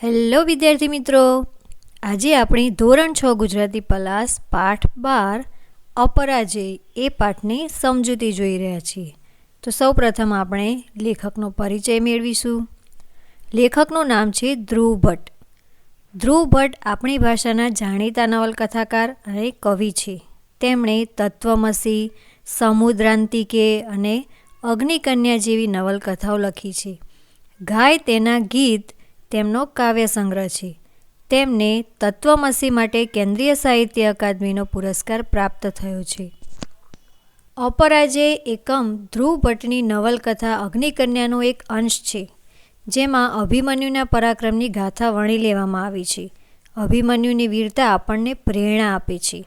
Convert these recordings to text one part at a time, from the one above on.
Hello વિદ્યાર્થી મિત્રો, આજે આપણે ધોરણ 6 ગુજરાતી પલાસ પાઠ 12 અપરાજય એ પાઠની સમજૂતી જોઈ રહ્યા છીએ. તો સૌપ્રથમ આપણે લેખકનો પરિચય મેળવીશું. લેખકનું નામ છે ધ્રુવ ભટ્ટ. ધ્રુવ ભટ્ટ આપણી ભાષાના જાણીતા નવલકથાકાર અને કવિ છે. તેમણે તત્વમસી, સમુદ્રાંતિકે અને અગ્નિકન્યા જેવી નવલકથાઓ લખી છે. ગાય તેના ગીત તેમનો કાવ્ય સંગ્રહ છે. તેમને તત્વમસી માટે કેન્દ્રીય સાહિત્ય અકાદમીનો પુરસ્કાર પ્રાપ્ત થયો છે. અપરાજય એકમ ધ્રુવ ભટ્ટની નવલકથા અગ્નિકન્યાનો એક અંશ છે, જેમાં અભિમન્યુના પરાક્રમની ગાથા વણી લેવામાં આવી છે. અભિમન્યુની વીરતા આપણને પ્રેરણા આપે છે.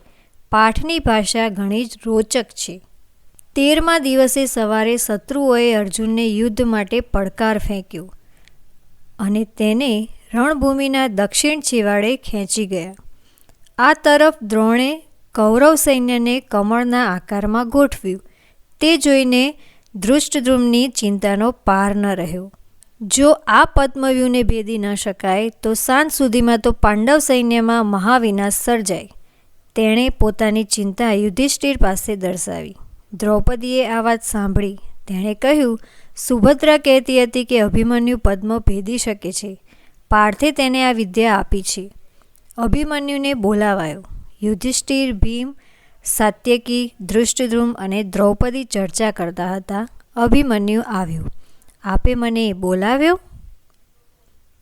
પાઠની ભાષા ઘણી જ રોચક છે. 13મા દિવસે સવારે શત્રુઓએ અર્જુનને યુદ્ધ માટે પડકાર ફેંક્યો અને તેને રણભૂમિના દક્ષિણ છેવાડે ખેંચી ગયા. આ તરફ દ્રોણે કૌરવ સૈન્યને કમળના આકારમાં ગોઠવ્યું. તે જોઈને ધૃષ્ટદ્યુમ્નની ચિંતાનો પાર ન રહ્યો. જો આ પદ્મવ્યૂહને ભેદી ન શકાય તો સાંજ સુધીમાં તો પાંડવ સૈન્યમાં મહાવિનાશ સર્જાય. તેણે પોતાની ચિંતા યુધિષ્ઠિર પાસે દર્શાવી. દ્રૌપદીએ આ વાત સાંભળી. તેણે કહ્યું, સુભદ્રા કહેતી હતી કે અભિમન્યુ પદ્મ ભેદી શકે છે. પાર્થે તેને આ વિદ્યા આપી છે. અભિમન્યુને બોલાવાયો. યુધિષ્ઠિર, ભીમ, સાત્યકી, ધૃષ્ટદ્યુમ્ન અને દ્રૌપદી ચર્ચા કરતા હતા. અભિમન્યુ આવ્યો. આપે મને બોલાવ્યો?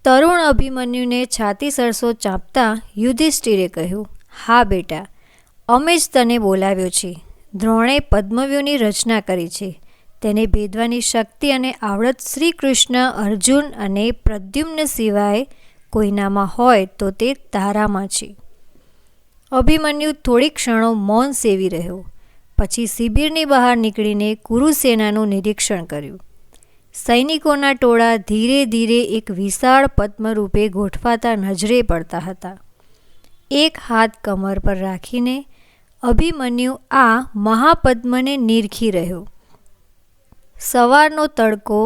તરુણ અભિમન્યુને છાતી સરસો ચાંપતા યુધિષ્ઠિરે કહ્યું, હા બેટા, અમે જ તને બોલાવ્યો છે. દ્રોણે પદ્મવ્યૂહની રચના કરી છે. તેને ભેદવાની શક્તિ અને આવડત શ્રી કૃષ્ણ, અર્જુન અને પ્રદ્યુમ્ન સિવાય કોઈનામાં હોય તો તે તારામાં છે. અભિમન્યુ થોડી ક્ષણો મૌન સેવી રહ્યો. પછી શિબિરની બહાર નીકળીને કુરુસેનાનું નિરીક્ષણ કર્યું. સૈનિકોના ટોળા ધીરે ધીરે એક વિશાળ પદ્મરૂપે ગોઠવાતા નજરે પડતા હતા. એક હાથ કમર પર રાખીને અભિમન્યુ આ મહાપદ્મને નીરખી રહ્યો. સવારનો તડકો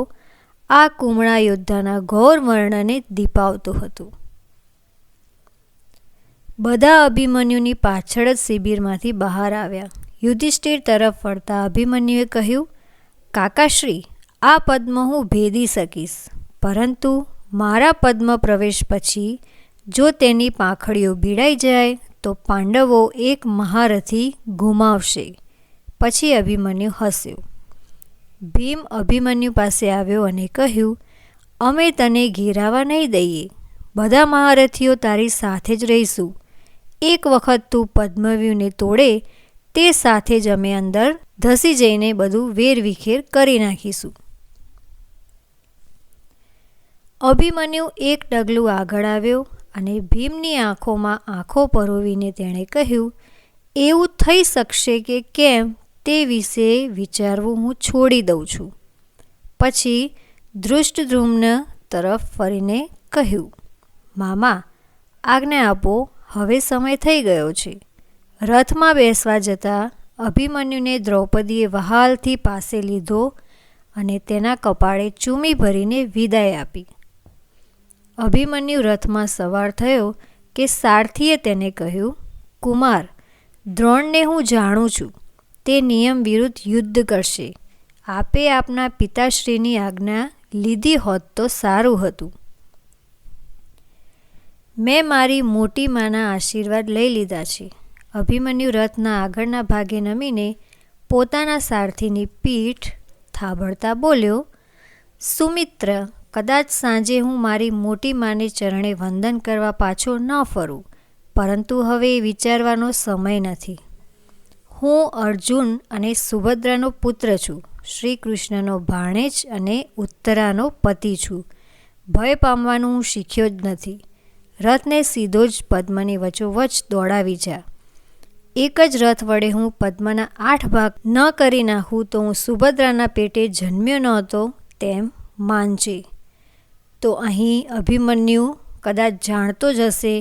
આ કુમળા યોદ્ધાના ઘોર વર્ણને દીપાવતો હતો. બધા અભિમન્યુની પાછળ જ શિબિરમાંથી બહાર આવ્યા. યુધિષ્ઠિર તરફ વળતા અભિમન્યુએ કહ્યું, કાકાશ્રી, આ પદ્મ હું ભેદી શકીશ, પરંતુ મારા પદ્મ પ્રવેશ પછી જો તેની પાંખડીઓ ભીડાઈ જાય તો પાંડવો એક મહારથી ગુમાવશે. પછી અભિમન્યુ હસ્યો. ભીમ અભિમન્યુ પાસે આવ્યો અને કહ્યું, અમે તને ઘેરાવા નહીં દઈએ. બધા મહારથીઓ તારી સાથે જ રહીશું. એક વખત તું પદ્મવ્યૂહને તોડે તે સાથે જ અમે અંદર ધસી જઈને બધું વેરવિખેર કરી નાખીશું. અભિમન્યુ એક ડગલું આગળ આવ્યો અને ભીમની આંખોમાં આંખો પરોવીને તેણે કહ્યું, એવું થઈ શકશે કે કેમ તે વિશે વિચારવું હું છોડી દઉં છું. પછી ધૃષ્ટદ્યુમ્ન તરફ ફરીને કહ્યું, મામા, આજ્ઞા આપો, હવે સમય થઈ ગયો છે. રથમાં બેસવા જતાં અભિમન્યુને દ્રૌપદીએ વહાલથી પાસે લીધો અને તેના કપાળે ચૂમી ભરીને વિદાય આપી. અભિમન્યુ રથમાં સવાર થયો કે સારથીએ તેને કહ્યું, કુમાર, દ્રોણને હું જાણું છું. તે નિયમ વિરુદ્ધ યુદ્ધ કરશે. આપે આપના પિતાશ્રીની આજ્ઞા લીધી હોત તો સારું હતું. મેં મારી મોટી માના આશીર્વાદ લઈ લીધા છે. અભિમન્યુ રથના આગળના ભાગે નમીને પોતાના સારથીની પીઠ થાબડતા બોલ્યો, સુમિત્ર, કદાચ સાંજે હું મારી મોટી માને ચરણે વંદન કરવા પાછો ન ફરું, પરંતુ હવે વિચારવાનો સમય નથી. હું અર્જુન અને સુભદ્રાનો પુત્ર છું. શ્રી કૃષ્ણનો ભાણેજ અને ઉત્તરાનો પતિ છું. ભય પામવાનું હું શીખ્યો જ નથી. રથને સીધો જ પદ્મની વચ્ચોવચ્ચ દોડાવી જા. એક જ રથ વડે હું પદ્મના 8 ભાગ ન કરી નાખું તો હું સુભદ્રાના પેટે જન્મ્યો નહોતો તેમ માનજે. તો અહીં અભિમન્યુ કદાચ જાણતો જ હશે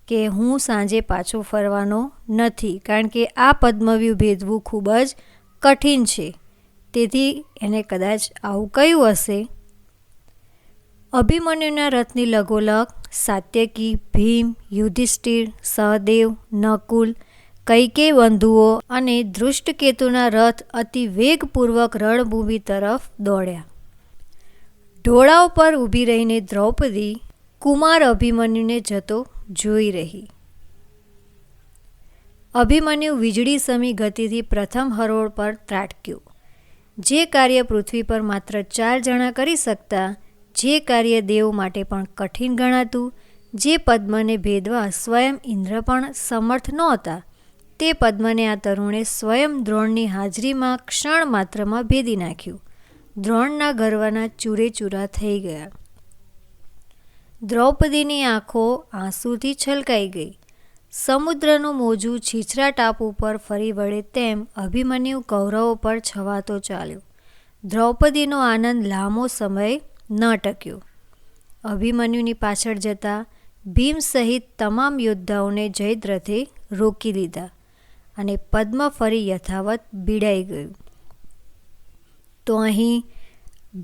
કે હું સાંજે પાછો ફરવાનો નથી, કારણ કે આ પદ્મવ્યૂહ ભેદવું ખૂબ જ કઠિન છે. તેથી એને કદાચ આવું કહ્યું હશે. અભિમન્યુના રથની લગોલગ સાત્યકી, ભીમ, યુધિષ્ઠિર, સહદેવ, નકુલ, કૈકેયી બંધુઓ અને ધૃષ્ટકેતુના રથ અતિ વેગપૂર્વક રણભૂમિ તરફ દોડ્યા. ઢોળા ઉપર ઊભી રહીને દ્રૌપદી કુમાર અભિમન્યુને જતો જોઈ રહી. અભિમન્યુ વીજળી સમી ગતિથી પ્રથમ હરોળ પર ત્રાટક્યો. જે કાર્ય પૃથ્વી પર માત્ર 4 જણા કરી શકતા, જે કાર્ય દેવ માટે પણ કઠિન ગણાતું, જે પદ્મને ભેદવા સ્વયં ઇન્દ્ર પણ સમર્થ નહોતા, તે પદ્મને આ તરુણે સ્વયં દ્રોણની હાજરીમાં ક્ષણ માત્રમાં ભેદી નાખ્યું. દ્રોણના ગર્વના ચૂરેચૂરા થઈ ગયા. દ્રૌપદીની આંખો આંસુથી છલકાઈ ગઈ. સમુદ્રનું મોજું છીછરા ટાપુ પર ફરી વળે તેમ અભિમન્યુ કૌરવો પર છવાતો ચાલ્યો. દ્રૌપદીનો આનંદ લાંબો સમય ન ટક્યો. અભિમન્યુની પાછળ જતા ભીમ સહિત તમામ યોદ્ધાઓને જયદ્રથે રોકી દીધા અને પદ્મ ફરી યથાવત બીડાઈ ગયું. તો અહીં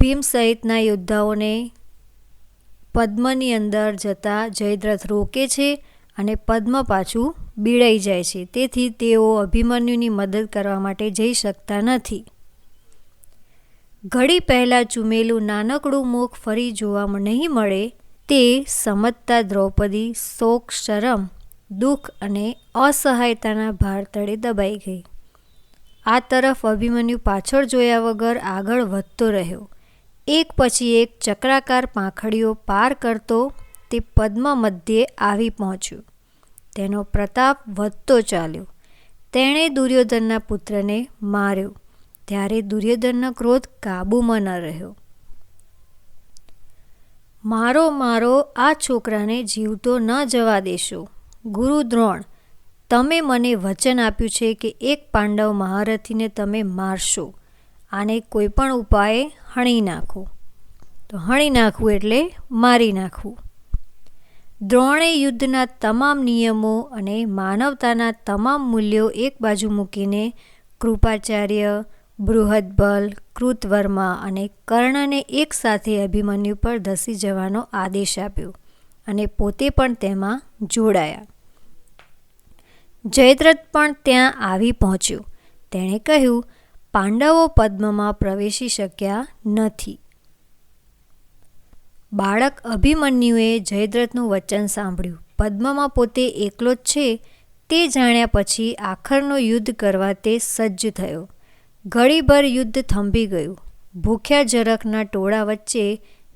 ભીમ સહિતના યોદ્ધાઓને પદ્મની અંદર જતા જયદ્રથ રોકે છે અને પદ્મ પાછું બીડાઈ જાય છે. તેથી તેઓ અભિમન્યુની મદદ કરવા માટે જઈ શકતા નથી. ઘડી પહેલાં ચૂમેલું નાનકડું મુખ ફરી જોવા નહીં મળે તે સમજતા દ્રૌપદી શોક, શરમ, દુઃખ અને અસહાયતાના ભાર તળે દબાઈ ગઈ. આ તરફ અભિમન્યુ પાછળ જોયા વગર આગળ વધતો રહ્યો. એક પછી એક ચક્રાકાર પાંખડીઓ પાર કરતો તે પદ્મ મધ્યે આવી પહોંચ્યો. તેનો પ્રતાપ વધતો ચાલ્યો. તેણે દુર્યોધનના પુત્રને માર્યો. ત્યારે દુર્યોધનનો ક્રોધ કાબૂમાં ન રહ્યો. મારો મારો આ છોકરાને જીવતો ન જવા દેશો. ગુરુ દ્રોણ, તમે મને વચન આપ્યું છે કે એક પાંડવ મહારથીને તમે મારશો. આને કોઈ પણ ઉપાયે હણી નાખો. તો હણી નાખવું એટલે મારી નાખવું. દ્રોણે યુદ્ધના તમામ નિયમો અને માનવતાના તમામ મૂલ્યો એક બાજુ મૂકીને કૃપાચાર્ય, બૃહદબલ, કૃતવર્મા અને કર્ણને એક સાથે અભિમન્યુ પર ધસી જવાનો આદેશ આપ્યો અને પોતે પણ તેમાં જોડાયા. જયદ્રથ પણ ત્યાં આવી પહોંચ્યો. તેણે કહ્યું, પાંડવો પદ્મમાં પ્રવેશી શક્યા નથી. બાળક અભિમન્યુએ જયદ્રથનું વચન સાંભળ્યું. પદ્મમાં પોતે એકલો જ છે તે જાણ્યા પછી આખરનો યુદ્ધ કરવા તે સજ્જ થયો. ઘડીભર યુદ્ધ થંભી ગયું. ભૂખ્યા જરખના ટોળા વચ્ચે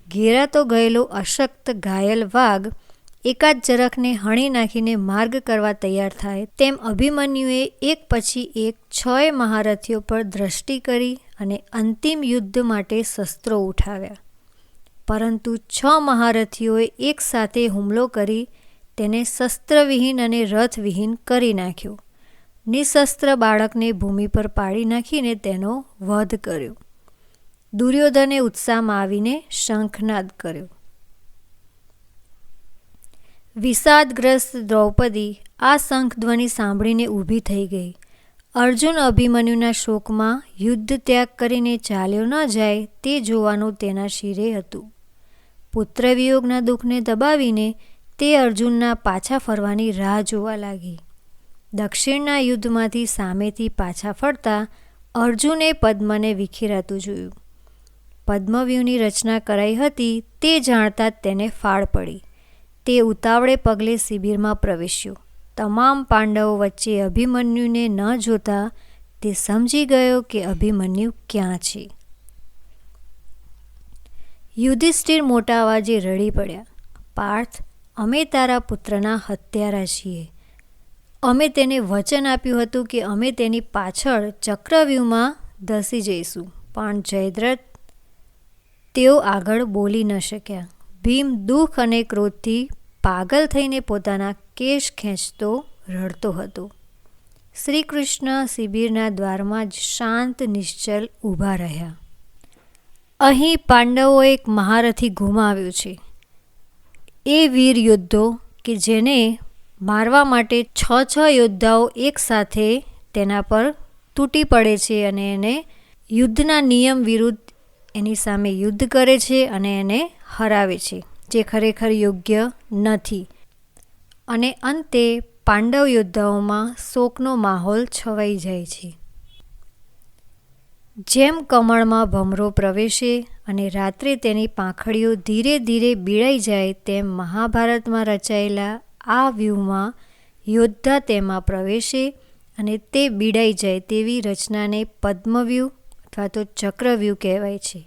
ઘેરાતો ગયેલો અશક્ત ઘાયલ વાઘ એકાદ જરખને હણી નાખીને માર્ગ કરવા તૈયાર થાય તેમ અભિમન્યુએ એક પછી એક 6 મહારથીઓ પર દ્રષ્ટિ કરી અને અંતિમ યુદ્ધ માટે શસ્ત્રો ઉઠાવ્યા. પરંતુ 6 મહારથીઓએ એક સાથે હુમલો કરી તેને શસ્ત્રવિહીન અને રથવિહીન કરી નાખ્યો. નિશસ્ત્ર બાળકને ભૂમિ પર પાડી નાખીને તેનો વધ કર્યો. દુર્યોધને ઉત્સાહમાં આવીને શંખનાદ કર્યો. વિષાદગ્રસ્ત દ્રૌપદી આ શંખધ્વનિ સાંભળીને ઊભી થઈ ગઈ. અર્જુન અભિમન્યુના શોકમાં યુદ્ધ ત્યાગ કરીને ચાલ્યો ન જાય તે જોવાનું તેના શિરે હતું. પુત્રવિયોગના દુઃખને દબાવીને તે અર્જુનના પાછા ફરવાની રાહ જોવા લાગી. દક્ષિણના યુદ્ધમાંથી સામેથી પાછા ફરતા અર્જુને પદ્મને વિખેરાતું જોયું. પદ્મવ્યૂહની રચના કરાઈ હતી તે જાણતા જ તેને ફાળ પડી. તે ઉતાવળે પગલે શિબિરમાં પ્રવેશ્યો. તમામ પાંડવો વચ્ચે અભિમન્યુને ન જોતા તે સમજી ગયો કે અભિમન્યુ ક્યાં છે. યુધિષ્ઠિર મોટા અવાજે રડી પડ્યા. પાર્થ, અમે તારા પુત્રના હત્યારા છીએ. અમે તેને વચન આપ્યું હતું કે અમે તેની પાછળ ચક્રવ્યૂહમાં ધસી જઈશું, પણ જયદ્રથ તેઓ આગળ બોલી ન શક્યા. ભીમ દુઃખ અને ક્રોધથી પાગલ થઈને પોતાના કેશ ખેંચતો રડતો હતો. શ્રી કૃષ્ણ શિબિરના દ્વારમાં જ શાંત નિશ્ચલ ઊભા રહ્યા. અહીં પાંડવોએ એક મહારથી ગુમાવ્યો છે. એ વીર યોદ્ધો કે જેને મારવા માટે 6 યોદ્ધાઓ એક સાથે તેના પર તૂટી પડે છે અને એને યુદ્ધના નિયમ વિરુદ્ધ એની સામે યુદ્ધ કરે છે અને એને હરાવે છે, જે ખરેખર યોગ્ય નથી. અને અંતે પાંડવ યોદ્ધાઓમાં શોકનો માહોલ છવાઈ જાય છે. જેમ કમળમાં ભમરો પ્રવેશે અને રાત્રે તેની પાંખડીઓ ધીરે ધીરે બીડાઈ જાય, તેમ મહાભારતમાં રચાયેલા આ વ્યૂહમાં યોદ્ધા તેમાં પ્રવેશે અને તે બીડાઈ જાય તેવી રચનાને પદ્મવ્યૂહ અથવા તો ચક્રવ્યૂહ કહેવાય છે.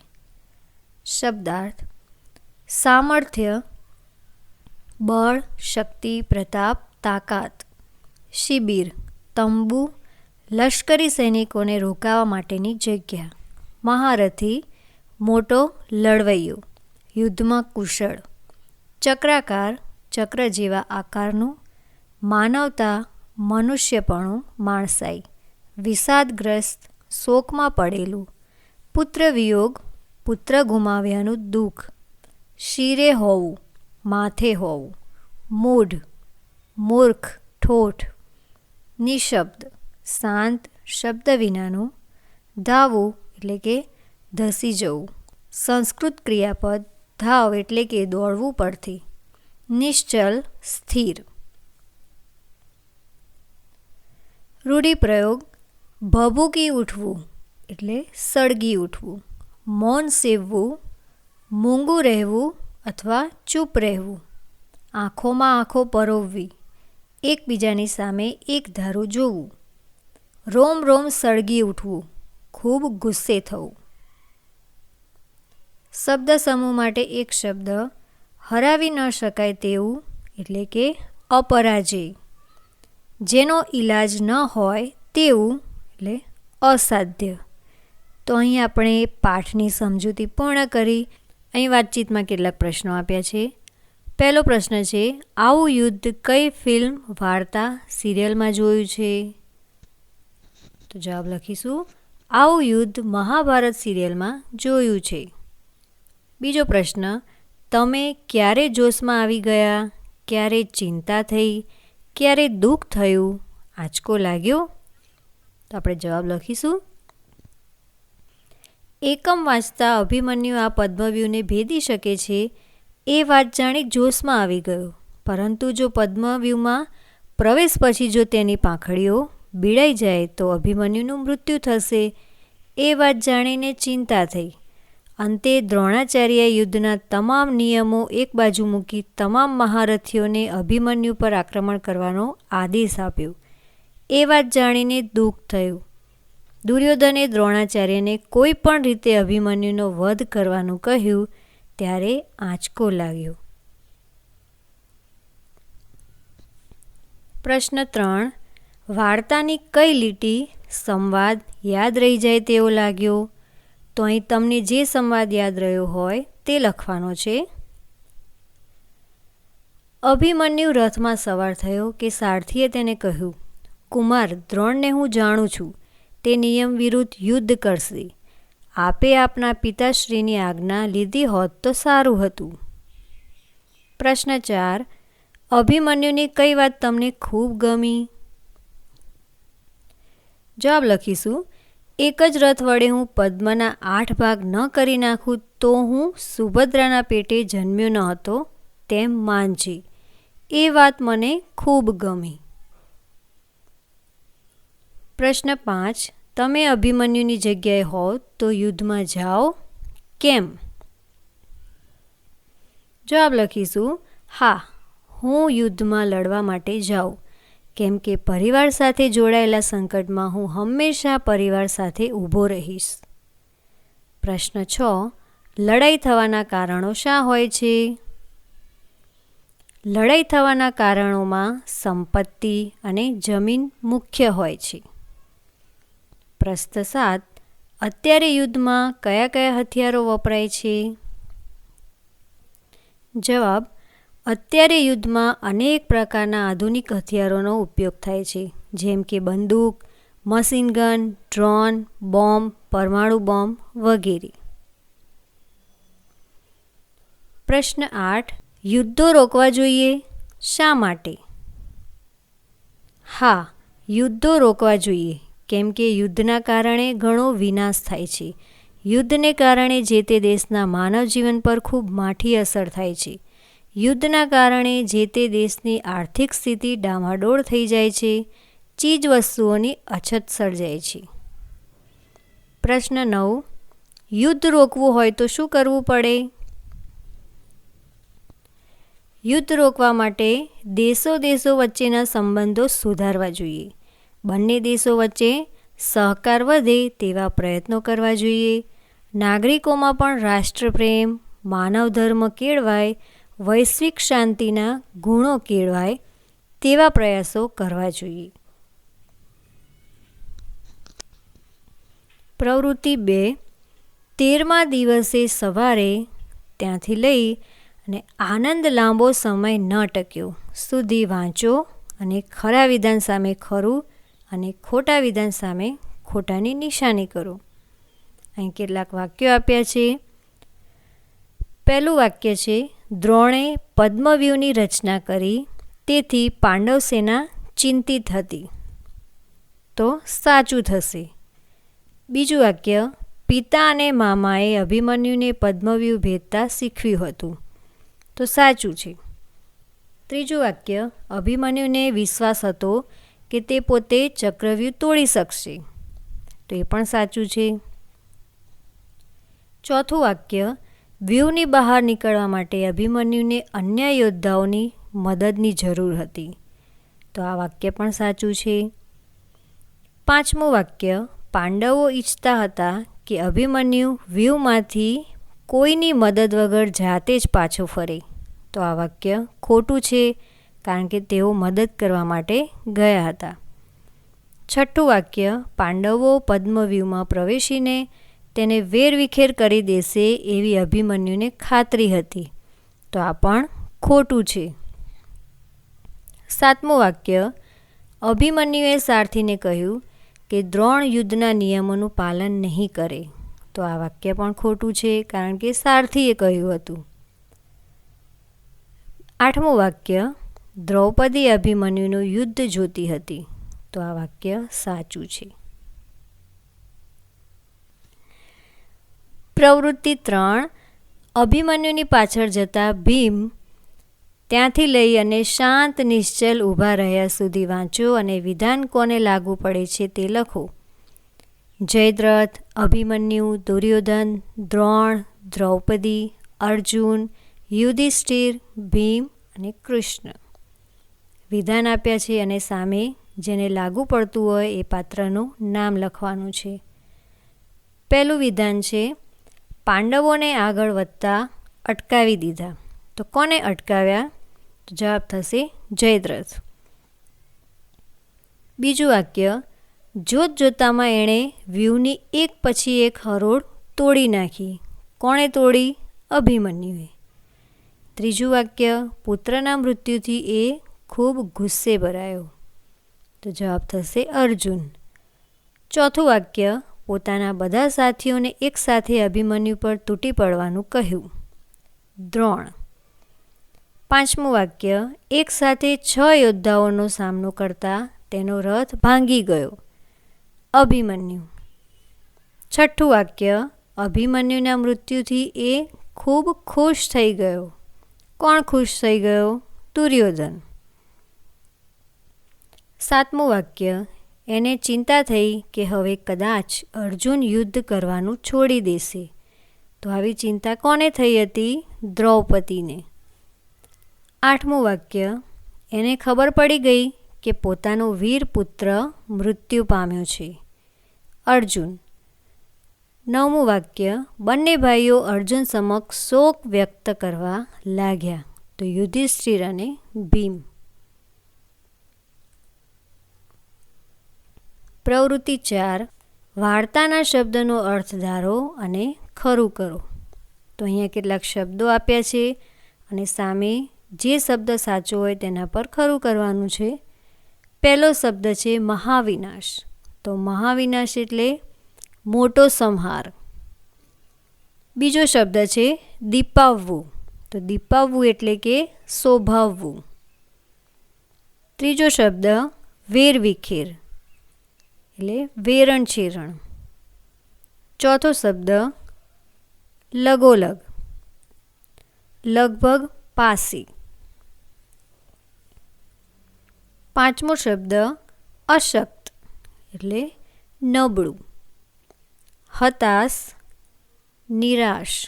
શબ્દાર્થ: સામર્થ્ય, બળ, શક્તિ, પ્રતાપ, તાકાત. શિબિર, તંબુ, લશ્કરી સૈનિકોને રોકાવા માટેની જગ્યા. મહારથી, મોટો લડવૈયો, યુદ્ધમાં કુશળ. ચક્રાકાર, ચક્ર જેવા આકારનું. માનવતા, મનુષ્યપણું, માણસાઈ. વિષાદગ્રસ્ત, શોકમાં પડેલું. પુત્ર વિયોગ, પુત્ર ગુમાવ્યાનું દુઃખ. શિરે હોવું, માથે હોવું. મૂઢ, મૂર્ખ, ઠોઠ. નિશબ્દ, શાંત, શબ્દ વિનાનું. ધાવવું એટલે કે ધસી જવું. સંસ્કૃત ક્રિયાપદ ધાવ એટલે કે દોડવું પરથી. નિશ્ચલ, સ્થિર. રૂઢિપ્રયોગ: ભભૂકી ઉઠવું એટલે સળગી ઉઠવું. મૌન સેવવું, મૂંગું રહેવું અથવા ચૂપ રહેવું. આંખોમાં આંખો પરોવવી, એકબીજાની સામે એક ધારું જોવું. રોમ રોમ સળગી ઉઠવું, ખૂબ ગુસ્સે થવું. શબ્દ સમૂહ માટે એક શબ્દ: હરાવી ન શકાય તેવું એટલે કે અપરાજેય. જેનો ઈલાજ ન હોય તેવું એટલે અસાધ્ય. તો અહીં આપણે પાઠની સમજૂતી પૂર્ણ કરી. અહીં વાતચીતમાં કેટલાક પ્રશ્નો આપ્યા છે. પહેલો પ્રશ્ન છે, આવું યુદ્ધ કઈ ફિલ્મ, વાર્તા, સિરિયલમાં જોયું છે? તો જવાબ લખીશું, આવું યુદ્ધ મહાભારત સિરિયલમાં જોયું છે. બીજો પ્રશ્ન, તમે ક્યારે જોશમાં આવી ગયા? ક્યારે ચિંતા થઈ? ક્યારે દુઃખ થયું? આંચકો લાગ્યો? તો આપણે જવાબ લખીશું, એકમ વાંચતા અભિમન્યુ આ પદ્મવ્યૂહને ભેદી શકે છે એ વાત જાણી જોશમાં આવી ગયો, પરંતુ જો પદ્મવ્યૂહમાં પ્રવેશ પછી જો તેની પાંખડીઓ બીડાઈ જાય તો અભિમન્યુનું મૃત્યુ થશે એ વાત જાણીને ચિંતા થઈ. અંતે દ્રોણાચાર્ય યુદ્ધના તમામ નિયમો એક બાજુ મૂકી તમામ મહારથીઓને અભિમન્યુ પર આક્રમણ કરવાનો આદેશ આપ્યો. એ વાત જાણીને દુઃખ થયું. દુર્યોધને દ્રોણાચાર્યને કોઈ પણ રીતે અભિમન્યુનો વધ કરવાનું કહ્યું ત્યારે આંચકો લાગ્યો. પ્રશ્ન 3, વાર્તાની કઈ લીટી સંવાદ યાદ રહી જાય તેવો લાગ્યો? તો અહીં તમને જે સંવાદ યાદ રહ્યો હોય તે લખવાનો છે. અભિમન્યુ રથમાં સવાર થયો કે સારથીએ તેને કહ્યું, કુમાર, દ્રોણને હું જાણું છું, તે નિયમ વિરુદ્ધ યુદ્ધ કરશે. આપે આપના પિતાશ્રીની આજ્ઞા લીધી હોત તો સારું હતું. પ્રશ્ન 4, અભિમન્યુની કઈ વાત તમને ખૂબ ગમી? જવાબ લખીશું, એક જ રથ વડે હું પદ્મના 8 ભાગ ન કરી નાખું તો હું સુભદ્રાના પેટે જન્મ્યો ન હતો તેમ માનજે. એ વાત મને ખૂબ ગમી. પ્રશ્ન 5, તમે અભિમન્યુની જગ્યાએ હો તો યુદ્ધમાં જાઓ, કેમ? જવાબ લખીશું, હા, હું યુદ્ધમાં લડવા માટે જાઉં, કેમ કે પરિવાર સાથે જોડાયેલા સંકટમાં હું હંમેશા પરિવાર સાથે ઊભો રહીશ. પ્રશ્ન 6, લડાઈ થવાના કારણો શા હોય છે? લડાઈ થવાના કારણોમાં સંપત્તિ અને જમીન મુખ્ય હોય છે. પ્રશ્ન 7, અત્યારે યુદ્ધમાં કયા કયા હથિયારો વપરાય છે? જવાબ, અત્યારે યુદ્ધમાં અનેક પ્રકારના આધુનિક હથિયારોનો ઉપયોગ થાય છે, જેમ કે બંદૂક, મશીનગન, ડ્રોન, બોમ્બ, પરમાણુ બોમ્બ વગેરે. પ્રશ્ન 8, યુદ્ધો રોકવા જોઈએ, શા માટે? હા, યુદ્ધો રોકવા જોઈએ, કેમ કે યુદ્ધના કારણે ઘણો વિનાશ થાય છે. યુદ્ધને કારણે જે તે દેશના માનવ જીવન પર ખૂબ માઠી અસર થાય છે. યુદ્ધના કારણે જે તે દેશની આર્થિક સ્થિતિ ડામાડોળ થઈ જાય છે. ચીજ વસ્તુઓની અછત સર્જાય છે. પ્રશ્ન 9. યુદ્ધ રોકવું હોય તો શું કરવું પડે? યુદ્ધ રોકવા માટે દેશો વચ્ચેના સંબંધો સુધારવા જોઈએ. બંને દેશો વચ્ચે સહકાર વધે તેવા પ્રયત્નો કરવા જોઈએ. નાગરિકોમાં પણ રાષ્ટ્રપ્રેમ, માનવ ધર્મ કેળવાય, વૈશ્વિક શાંતિના ગુણો કેળવાય તેવા પ્રયાસો કરવા જોઈએ. પ્રવૃત્તિ 2. 13મા દિવસે સવારે ત્યાંથી લઈ અને આનંદ લાંબો સમય ન ટક્યો સુધી વાંચો અને ખરા વિધાન સામે ખરું અને ખોટા વિધાન સામે ખોટાની નિશાની કરો. અહીં કેટલાક વાક્યો આપ્યા છે. પહેલું વાક્ય છે, દ્રોણે પદ્મવ્યૂહની રચના કરી તેથી પાંડવ સેના ચિંતિત હતી. તો સાચું થશે. બીજું વાક્ય, પિતા અને મામાએ અભિમન્યુને પદ્મવ્યૂહ ભેદતા શીખવ્યું હતું. તો સાચું છે. ત્રીજું વાક્ય, અભિમન્યુને વિશ્વાસ હતો કે તે પોતે ચક્રવ્યૂહ તોડી શકશે. તો એ પણ સાચું છે. ચોથું વાક્ય, વ્યૂહની બહાર નીકળવા માટે અભિમન્યુને અન્ય યોદ્ધાઓની મદદની જરૂર હતી. તો આ વાક્ય પણ સાચું છે. પાંચમું વાક્ય, પાંડવો ઈચ્છતા હતા કે અભિમન્યુ વ્યૂહમાંથી કોઈની મદદ વગર જાતે જ પાછો ફરે. તો આ વાક્ય ખોટું છે, કારણ કે તેઓ મદદ કરવા માટે ગયા હતા. છઠ્ઠું વાક્ય, પાંડવો પદ્મવ્યૂહમાં પ્રવેશીને તેને વેરવિખેર કરી દેશે એવી અભિમન્યુને ખાતરી હતી. તો આ પણ ખોટું છે. સાતમું વાક્ય, અભિમન્યુએ સારથીને કહ્યું કે દ્રોણ યુદ્ધના નિયમોનું પાલન નહીં કરે. તો આ વાક્ય પણ ખોટું છે, કારણ કે સારથીએ કહ્યું હતું. આઠમું વાક્ય, દ્રૌપદી અભિમન્યુનું યુદ્ધ જોતી હતી. તો આ વાક્ય સાચું છે. પ્રવૃત્તિ 3. અભિમન્યુની પાછળ જતા ભીમ ત્યાંથી લઈ અને શાંત નિશ્ચલ ઊભા રહ્યા સુધી વાંચો અને વિધાન કોને લાગુ પડે છે તે લખો. જયદ્રથ, અભિમન્યુ, દુર્યોધન, દ્રોણ, દ્રૌપદી, અર્જુન, યુધિષ્ઠિર, ભીમ અને કૃષ્ણ. વિધાન આપ્યા છે અને સામે જેને લાગુ પડતું હોય એ પાત્રનું નામ લખવાનું છે. પહેલું વિધાન છે, પાંડવોને આગળ વધતા અટકાવી દીધા. તો કોને અટકાવ્યા? તો જવાબ થશે જયદ્રથ. બીજું વાક્ય, જોત જોતામાં એણે વ્યૂહની એક પછી એક હરોળ તોડી નાખી. કોણે તોડી? અભિમન્યુએ. ત્રીજું વાક્ય, પુત્રના મૃત્યુથી એ ખૂબ ગુસ્સે ભરાયો. તો જવાબ થશે અર્જુન. ચોથું વાક્ય, પોતાના બધા સાથીઓને એકસાથે અભિમન્યુ પર તૂટી પડવાનું કહ્યું. દ્રોણ. પાંચમું વાક્ય, એક સાથે 6 યોદ્ધાઓનો સામનો કરતા તેનો રથ ભાંગી ગયો. અભિમન્યુ. છઠ્ઠું વાક્ય, અભિમન્યુના મૃત્યુથી એ ખૂબ ખુશ થઈ ગયો. કોણ ખુશ થઈ ગયો? દુર્યોધન. સાતમું વાક્ય, એને ચિંતા થઈ કે હવે કદાચ અર્જુન યુદ્ધ કરવાનું છોડી દેશે. તો આવી ચિંતા કોને થઈ હતી? દ્રૌપદીને. આઠમું વાક્ય, એને ખબર પડી ગઈ કે પોતાનો વીર પુત્ર મૃત્યુ પામ્યો છે. અર્જુન. નવમું વાક્ય, બંને ભાઈઓ અર્જુન સમક્ષ શોક વ્યક્ત કરવા લાગ્યા. તો યુધિષ્ઠિર અને ભીમ. પ્રવૃત્તિ 4. વાર્તાના શબ્દનો અર્થ ધારો અને ખરું કરો. તો અહીંયા કેટલાક શબ્દો આપ્યા છે અને સામે જે શબ્દ સાચો હોય તેના પર ખરું કરવાનું છે. પહેલો શબ્દ છે મહાવિનાશ. તો મહાવિનાશ એટલે મોટો સંહાર. બીજો શબ્દ છે દીપાવવું. તો દીપાવવું એટલે કે શોભાવવું. ત્રીજો શબ્દ વેરવિખેર એટલે વેરણ છેરણ. ચોથો શબ્દ લગોલગ, લગભગ પાસી. પાંચમો શબ્દ અશક્ત એટલે નબળું, હતાશ, નિરાશ,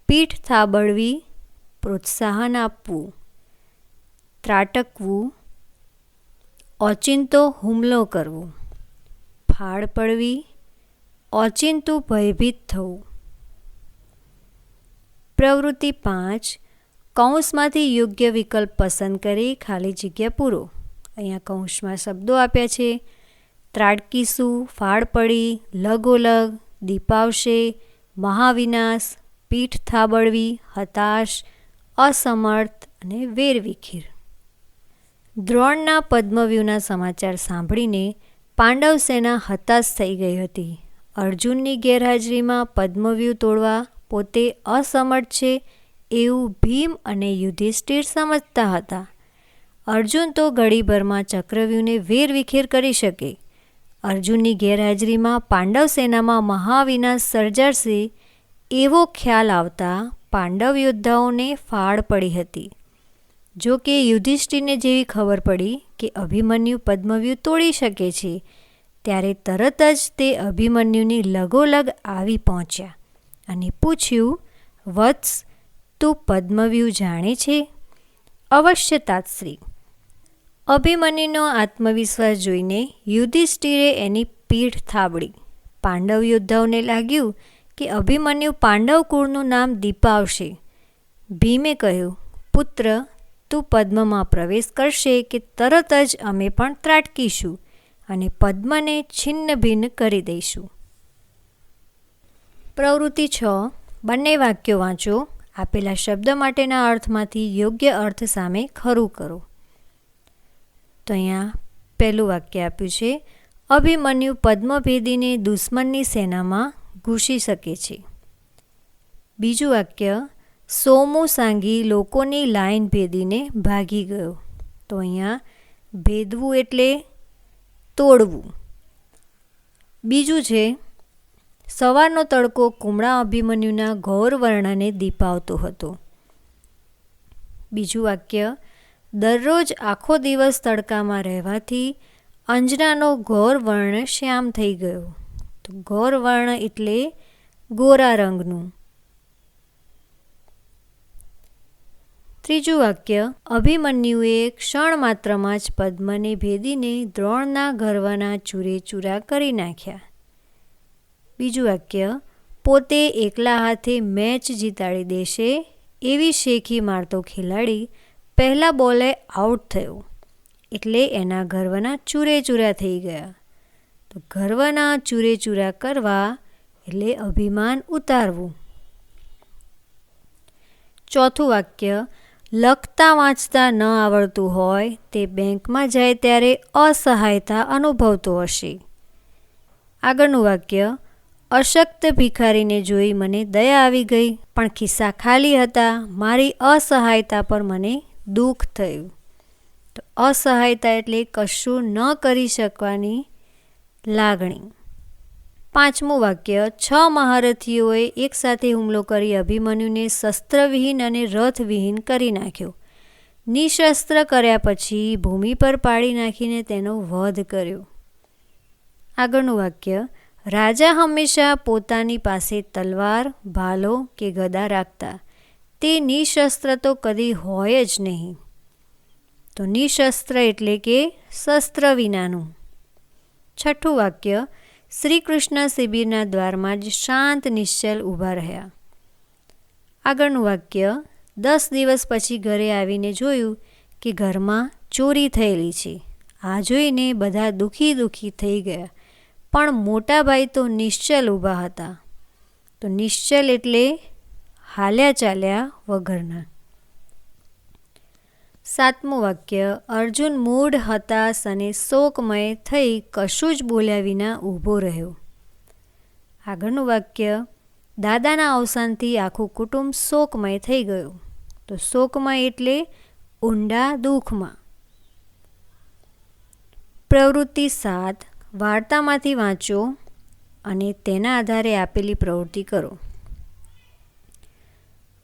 પીઠ થાબડવી, પ્રોત્સાહન આપવું, ત્રાટકવું, ઓચિંતો હુમલો કરવો, ફાળ પડવી, ઓચિંતું ભયભીત થવું. પ્રવૃત્તિ 5. કૌંસમાંથી યોગ્ય વિકલ્પ પસંદ કરી ખાલી જગ્યા પૂરો. અહીંયા કૌંસમાં શબ્દો આપ્યા છે: ત્રાટકીશું, ફાળ પડી, લગોલગ, દીપાવશે, મહાવિનાશ, પીઠ થાબડવી, હતાશ, અસમર્થ અને વેરવિખેર. દ્રોણના પદ્મવ્યૂહના સમાચાર સાંભળીને પાંડવ સેના હતાશ થઈ ગઈ હતી. અર્જુનની ગેરહાજરીમાં પદ્મવ્યૂહ તોડવા પોતે અસમર્થ છે એવું ભીમ અને યુધિષ્ઠિર સમજતા હતા. અર્જુન તો ઘડીભરમાં ચક્રવ્યૂહને વેરવિખેર કરી શકે. અર્જુનની ગેરહાજરીમાં પાંડવ સેનામાં મહાવિનાશ સર્જાશે એવો ખ્યાલ આવતા પાંડવ યોદ્ધાઓને ફાળ પડી હતી. જો કે યુધિષ્ઠિરને જેવી ખબર પડી કે અભિમન્યુ પદ્મવ્યૂહ તોડી શકે છે, ત્યારે તરત જ તે અભિમન્યુની લગોલગ આવી પહોંચ્યા અને પૂછ્યું, વત્સ, તું પદ્મવ્યૂહ જાણે છે? અવશ્ય તાતશ્રી. અભિમન્યુનો આત્મવિશ્વાસ જોઈને યુધિષ્ઠિરે એની પીઠ થાબડી. પાંડવ યોદ્ધાઓને લાગ્યું કે અભિમન્યુ પાંડવ કુળનું નામ દીપાવશે. ભીમે કહ્યું, પુત્ર, તું પદ્મમાં પ્રવેશ કરશે કે તરત જ અમે પણ ત્રાટકીશું અને પદ્મને છિન્ન ભિન્ન કરી દઈશું. પ્રવૃત્તિ 6. બંને વાક્યો વાંચો. આપેલા શબ્દ માટેના અર્થમાંથી યોગ્ય અર્થ સામે ખરું કરો. તો અહીંયા પહેલું વાક્ય આપ્યું છે: અભિમન્યુ પદ્મભેદીને દુશ્મનની સેનામાં ઘૂસી શકે છે. બીજું વાક્ય: સોમુ સાંઘી લોકોની લાઈન ભેદીને ભાગી ગયો. તો અહીંયા ભેદવું એટલે તોડવું. બીજું છે: સવારનો તડકો કુમળા અભિમન્યુના ઘોર વર્ણને દીપાવતો હતો. બીજું વાક્ય: દરરોજ આખો દિવસ તડકામાં રહેવાથી અંજનાનો ઘોર વર્ણ શ્યામ થઈ ગયો. તો ઘોર વર્ણ એટલે ગોરા રંગનું. ત્રીજું વાક્ય: અભિમન્યુએ ક્ષણ માત્રમાં જ પદ્મને ભેદીને દ્રોણના ગર્વના ચૂરેચૂરા કરી નાખ્યા. બીજું વાક્ય: પોતે એકલા હાથે મેચ જીતાડી દેશે એવી શેખી મારતો ખેલાડી પહેલા બોલે આઉટ થયો એટલે એના ગર્વના ચૂરેચૂરા થઈ ગયા. તો ગર્વના ચૂરેચૂરા કરવા એટલે અભિમાન ઉતારવું. ચોથું વાક્ય: લખતા વાંચતા ન આવડતું હોય તે બેંકમાં જાય ત્યારે અસહાયતા અનુભવતો હશે. આગળનું વાક્ય: અશક્ત ભિખારીને જોઈ મને દયા આવી ગઈ, પણ ખિસ્સા ખાલી હતા. મારી અસહાયતા પર મને દુઃખ થયું. તો અસહાયતા એટલે કશું ન કરી શકવાની લાગણી. પાંચમું વાક્ય: 6 મહારથીઓએ એકસાથે હુમલો કરી અભિમન્યુને શસ્ત્રવિહીન અને રથવિહીન કરી નાખ્યો. નિશસ્ત્ર કર્યા પછી ભૂમિ પર પાડી નાખીને તેનો વધ કર્યો. આગળનું વાક્ય: રાજા હંમેશા પોતાની પાસે તલવાર, ભાલો કે ગદા રાખતા. તે નિશસ્ત્ર તો કદી હોય જ નહીં. તો નિશસ્ત્ર એટલે કે શસ્ત્ર વિનાનું. છઠ્ઠું વાક્ય: શ્રી કૃષ્ણ શિબિરના દ્વારમાં જ શાંત નિશ્ચલ ઊભા રહ્યા. આગળનું વાક્ય: 10 દિવસ પછી ઘરે આવીને જોયું કે ઘરમાં ચોરી થયેલી છે. આ જોઈને બધા દુઃખી થઈ ગયા, પણ મોટાભાઈ તો નિશ્ચલ ઊભા હતા. તો નિશ્ચલ એટલે હાલ્યા ચાલ્યા વગરના. સાતમું વાક્ય: અર્જુન મૂઢ, હતાશ અને શોકમય થઈ કશું જ બોલ્યા વિના ઊભો રહ્યો. આગળનું વાક્ય: દાદાના અવસાનથી આખું કુટુંબ શોકમય થઈ ગયું. તો શોકમય એટલે ઊંડા દુઃખમાં. પ્રવૃત્તિ 7. વાર્તામાંથી વાંચો. અને તેના આધારે આપેલી પ્રવૃત્તિ કરો.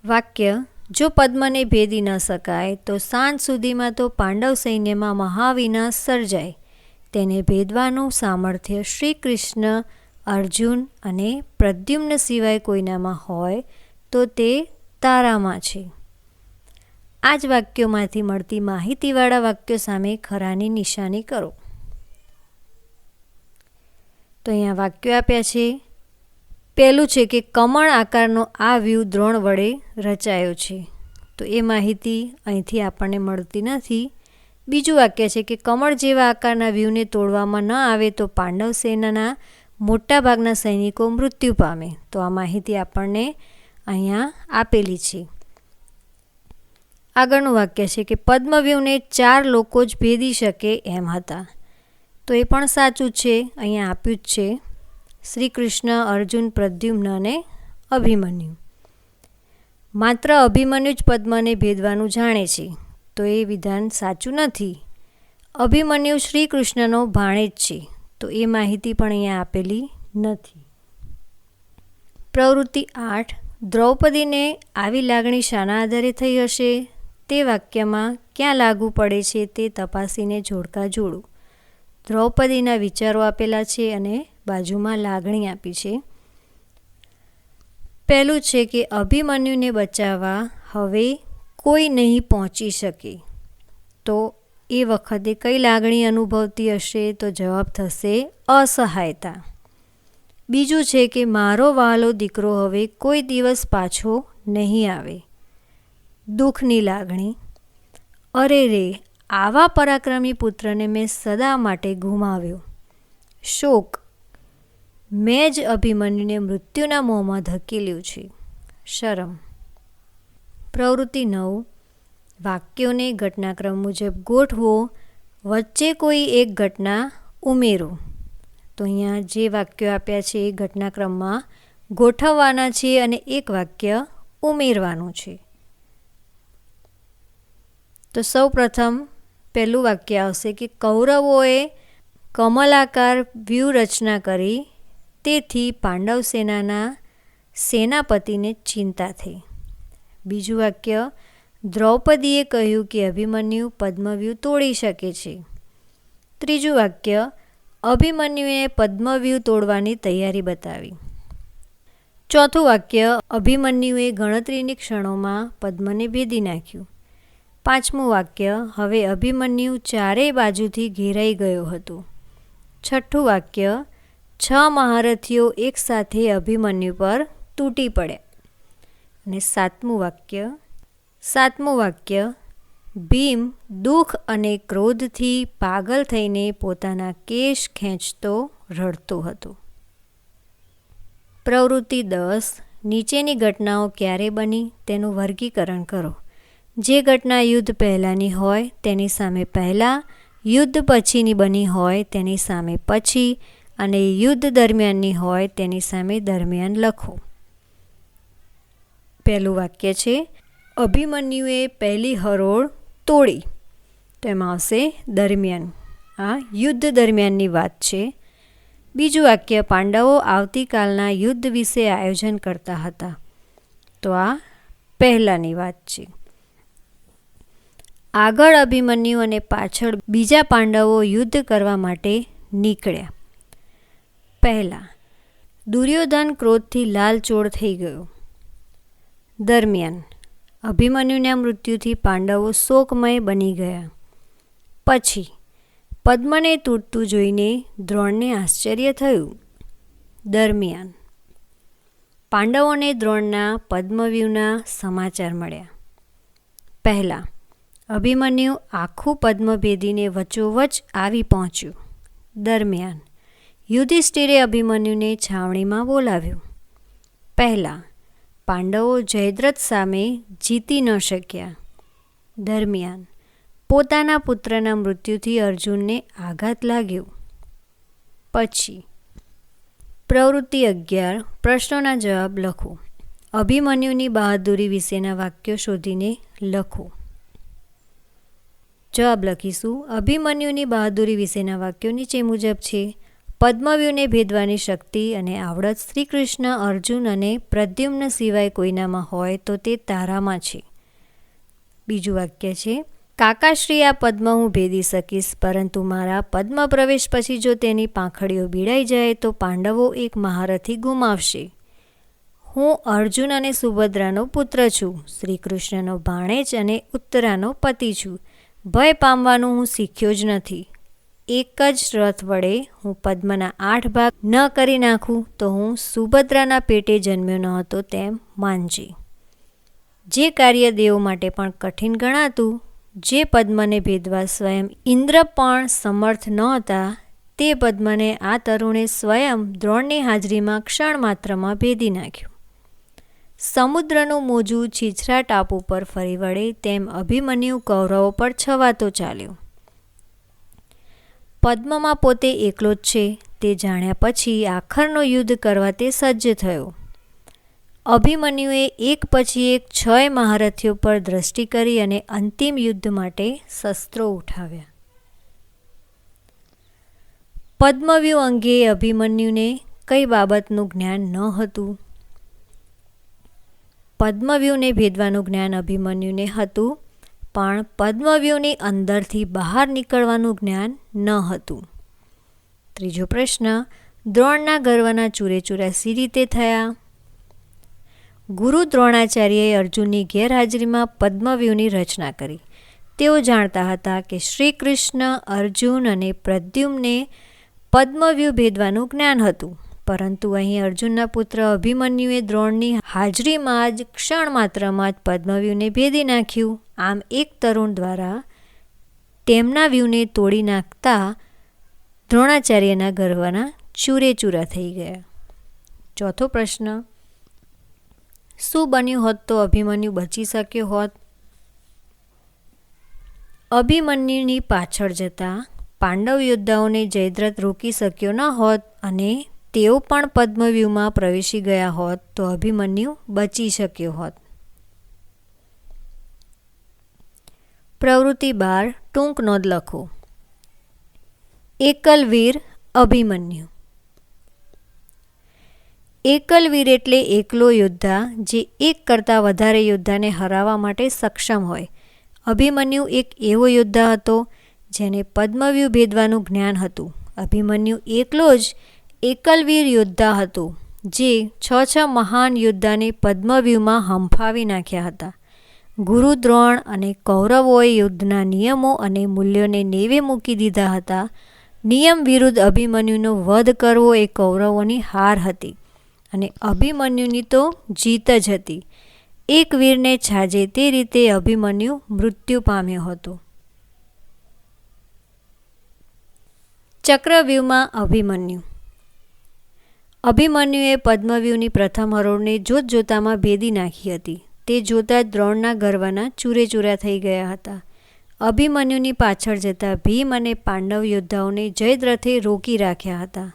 વાક્ય: જો પદ્મને ભેદી ન શકાય તો સાંજ સુધીમાં તો પાંડવ સૈન્યમાં મહાવિનાશ સર્જાય. તેને ભેદવાનું સામર્થ્ય શ્રી કૃષ્ણ, અર્જુન અને પ્રદ્યુમ્ન સિવાય કોઈનામાં હોય તો તે તારામાં છે. આ જ વાક્યોમાંથી મળતી માહિતીવાળા વાક્યો સામે ખરાની નિશાની કરો. તો અહીંયા વાક્યો આપ્યા છે. પહેલું છે કે કમળ આકારનો આ વ્યૂહ દ્રોણ વડે રચાયો છે. તો એ માહિતી અહીંથી આપણને મળતી નથી. બીજું વાક્ય છે કે કમળ જેવા આકારના વ્યૂહને તોડવામાં ન આવે તો પાંડવ સેનાના મોટાભાગના સૈનિકો મૃત્યુ પામે. તો આ માહિતી આપણને અહીંયા આપેલી છે. આગળનું વાક્ય છે કે પદ્મવ્યૂહને 4 લોકો જ ભેદી શકે એમ હતા. તો એ પણ સાચું છે. અહીંયા આપ્યું જ છે શ્રી કૃષ્ણ, અર્જુન, પ્રદ્યુમ્ન અને અભિમન્યુ. માત્ર અભિમન્યુ જ પદ્મને ભેદવાનું જાણે છે. તો એ વિધાન સાચું નથી. અભિમન્યુ શ્રી કૃષ્ણનો ભાણેજ છે. તો એ માહિતી પણ અહીંયા આપેલી નથી. પ્રવૃત્તિ 8. દ્રૌપદીને આવી લાગણી શાના આધારે થઈ હશે તે વાક્યમાં ક્યાં લાગુ પડે છે તે તપાસીને જોડકા જોડો. દ્રૌપદીના વિચારો આપેલા છે અને બાજુમાં લાગણી આપી છે. પહેલું છે કે અભિમન્યુને બચાવવા હવે કોઈ નહીં પહોંચી શકે. તો એ વખતે કઈ લાગણી અનુભવતી હશે? તો જવાબ થશે અસહાયતા. બીજું છે કે મારો વહાલો દીકરો હવે કોઈ દિવસ પાછો નહીં આવે. દુઃખની લાગણી. અરે રે, આવા પરાક્રમી પુત્રને મેં સદા માટે ગુમાવ્યો. શોક. મેં જ અભિમન્યુને મૃત્યુના મોંમાં ધકેલ્યું છે. શરમ. પ્રવૃત્તિ 9. વાક્યોને ઘટનાક્રમ મુજબ ગોઠવો. વચ્ચે કોઈ એક ઘટના ઉમેરો. તો અહીંયા જે વાક્યો આપ્યા છે એ ઘટનાક્રમમાં ગોઠવવાના છે અને એક વાક્ય ઉમેરવાનું છે. તો સૌ પ્રથમ પહેલું વાક્ય આવશે કે કૌરવોએ કમલાકાર વ્યૂહ રચના કરી, તેથી પાંડવ સેનાના સેનાપતિને ચિંતા થઈ. બીજું વાક્ય દ્રૌપદીએ કહ્યું કે અભિમન્યુ પદ્મવ્યૂહ તોડી શકે છે. ત્રીજું વાક્ય અભિમન્યુએ પદ્મવ્યૂહ તોડવાની તૈયારી બતાવી. ચોથું વાક્ય અભિમન્યુએ ગણતરીની ક્ષણોમાં પદ્મને ભેદી નાખ્યું. પાંચમું વાક્ય હવે અભિમન્યુ ચારેય બાજુથી ઘેરાઈ ગયો હતો. છઠ્ઠું વાક્ય 6 મહારથીઓ એકસાથે અભિમન્યુ પર તૂટી પડ્યા. અને સાતમું વાક્ય ભીમ દુઃખ અને ક્રોધથી પાગલ થઈને પોતાના કેશ ખેંચતો રડતો હતો. પ્રવૃત્તિ 10. નીચેની ઘટનાઓ ક્યારે બની તેનું વર્ગીકરણ કરો. જે ઘટના યુદ્ધ પહેલાંની હોય તેની સામે પહેલાં, યુદ્ધ પછીની બની હોય તેની સામે પછી અને યુદ્ધ દરમિયાનની હોય તેની સામે દરમિયાન લખો. પહેલું વાક્ય છે અભિમન્યુએ પહેલી હરોળ તોડી. તો એમાં આવશે દરમિયાન. આ યુદ્ધ દરમિયાનની વાત છે. બીજું વાક્ય પાંડવો આવતીકાલના યુદ્ધ વિશે આયોજન કરતા હતા. તો આ પહેલાંની વાત છે. આગળ અભિમન્યુ અને પાછળ બીજા પાંડવો યુદ્ધ કરવા માટે નીકળ્યા. પહેલાં દુર્યોધન ક્રોધથી લાલચોળ થઈ ગયો. દરમિયાન અભિમન્યુના મૃત્યુથી પાંડવો શોકમય બની ગયા. પછી પદ્મને તૂટતું જોઈને દ્રોણને આશ્ચર્ય થયું. દરમિયાન પાંડવોને દ્રોણના પદ્મવ્યૂહના સમાચાર મળ્યા. પહેલાં અભિમન્યુ આખું પદ્મ ભેદીને વચ્ચોવચ આવી પહોંચ્યું. દરમિયાન યુધિષ્ઠિરે અભિમન્યુને છાવણીમાં બોલાવ્યો. પહેલાં પાંડવો જયદ્રથ સામે જીતી ન શક્યા. દરમિયાન પોતાના પુત્રના મૃત્યુથી અર્જુનને આઘાત લાગ્યો. પછી પ્રવૃત્તિ 11. પ્રશ્નોના જવાબ લખો. અભિમન્યુની બહાદુરી વિશેના વાક્યો શોધીને લખો. જવાબ લખીશું. અભિમન્યુની બહાદુરી વિશેના વાક્યો નીચે મુજબ છે. પદ્મવ્યૂહને ભેદવાની શક્તિ અને આવડત શ્રી કૃષ્ણ, અર્જુન અને પ્રદ્યુમ્ન સિવાય કોઈનામાં હોય તો તે તારામાં છે. બીજું વાક્ય છે, કાકાશ્રી આ પદ્મ હું ભેદી શકીશ, પરંતુ મારા પદ્મ પ્રવેશ પછી જો તેની પાંખડીઓ ભીડાઈ જાય તો પાંડવો એક મહારથી ગુમાવશે. હું અર્જુન અને સુભદ્રાનો પુત્ર છું, શ્રી કૃષ્ણનો ભાણેજ અને ઉત્તરાનો પતિ છું. ભય પામવાનું હું શીખ્યો જ નથી. એક જ રથ વડે હું પદ્મના 8 ભાગ ન કરી નાખું તો હું સુભદ્રાના પેટે જન્મ્યો ન હતો તેમ માનજે. જે કાર્ય દેવો માટે પણ કઠિન ગણાતું, જે પદ્મને ભેદવા સ્વયં ઇન્દ્ર પણ સમર્થ નહોતા, તે પદ્મને આ તરુણે સ્વયં દ્રોણની હાજરીમાં ક્ષણ માત્રમાં ભેદી નાખ્યું. સમુદ્રનું મોજું છીછરા ટાપુ પર ફરી વળે તેમ અભિમન્યુ કૌરવો પર છવાતો ચાલ્યો. પદ્મમાં પોતે એકલો જ છે તે જાણ્યા પછી આખરનો યુદ્ધ કરવા તે સજ્જ થયો. અભિમન્યુએ એક પછી એક 6 મહારથીઓ પર દ્રષ્ટિ કરી અને અંતિમ યુદ્ધ માટે શસ્ત્રો ઉઠાવ્યા. પદ્મવ્યૂહ અંગે અભિમન્યુને કઈ બાબતનું જ્ઞાન ન હતું? પદ્મવ્યૂહને ભેદવાનું જ્ઞાન અભિમન્યુને હતું, પણ પદ્મવ્યૂહની અંદરથી બહાર નીકળવાનું જ્ઞાન ન હતું. ત્રીજો પ્રશ્ન, દ્રોણના ગર્વના ચૂરેચૂરા સી રીતે થયા? ગુરુ દ્રોણાચાર્યએ અર્જુનની ગેરહાજરીમાં પદ્મવ્યૂહની રચના કરી. તેઓ જાણતા હતા કે શ્રી કૃષ્ણ, અર્જુન અને પ્રદ્યુમ્ને પદ્મવ્યૂહ ભેદવાનું જ્ઞાન હતું, પરંતુ અહીં અર્જુનના પુત્ર અભિમન્યુએ દ્રોણની હાજરીમાં જ ક્ષણ માત્રમાં જ પદ્મવ્યૂહને ભેદી નાખ્યું. આમ એક તરુણ દ્વારા તેમના વ્યૂહને તોડી નાખતા દ્રોણાચાર્યના ગર્વના ચૂરેચૂરા થઈ ગયા. ચોથો પ્રશ્ન, શું બન્યું હોત તો અભિમન્યુ બચી શક્યો હોત? અભિમન્યુની પાછળ જતા પાંડવ યોદ્ધાઓને જયદ્રથ રોકી શક્યો ન હોત અને તેઓ પણ પદ્મવ્યૂહમાં પ્રવેશી ગયા હોત તો અભિમન્યુ બચી શક્યો હોત. પ્રવૃત્તિ 12 ટૂંક નોંધ લખો. એકલવીર અભિમન્યુ. એકલવીર એટલે એકલો યોદ્ધા જે એક કરતાં વધારે યોદ્ધાને હરાવવા માટે સક્ષમ હોય. અભિમન્યુ એક એવો યોદ્ધા હતો જેને પદ્મવ્યૂહ ભેદવાનું જ્ઞાન હતું. અભિમન્યુ એકલો જ એકલવીર યોદ્ધા હતો જે 6 મહાન યોદ્ધાને પદ્મવ્યૂહમાં હંફાવી નાખ્યા હતા. ગુરુ દ્રોણ અને કૌરવોએ યુદ્ધના નિયમો અને મૂલ્યોને નેવે મૂકી દીધા હતા. નિયમ વિરુદ્ધ અભિમન્યુનો વધ કરવો એ કૌરવોની હાર હતી અને અભિમન્યુની તો જીત જ હતી. એક વીરને છાજે તે રીતે અભિમન્યુ મૃત્યુ પામ્યો હતો. ચક્રવ્યૂહમાં અભિમન્યુ. અભિમન્યુએ પદ્મવ્યૂહની પ્રથમ હરોળને જોતજોતામાં ભેદી નાખી હતી. તે જોતાં જ દ્રોણના ગર્વના ચૂરેચૂરા થઈ ગયા હતા. અભિમન્યુની પાછળ જતા ભીમ અને પાંડવ યોદ્ધાઓને જયદ્રથે રોકી રાખ્યા હતા.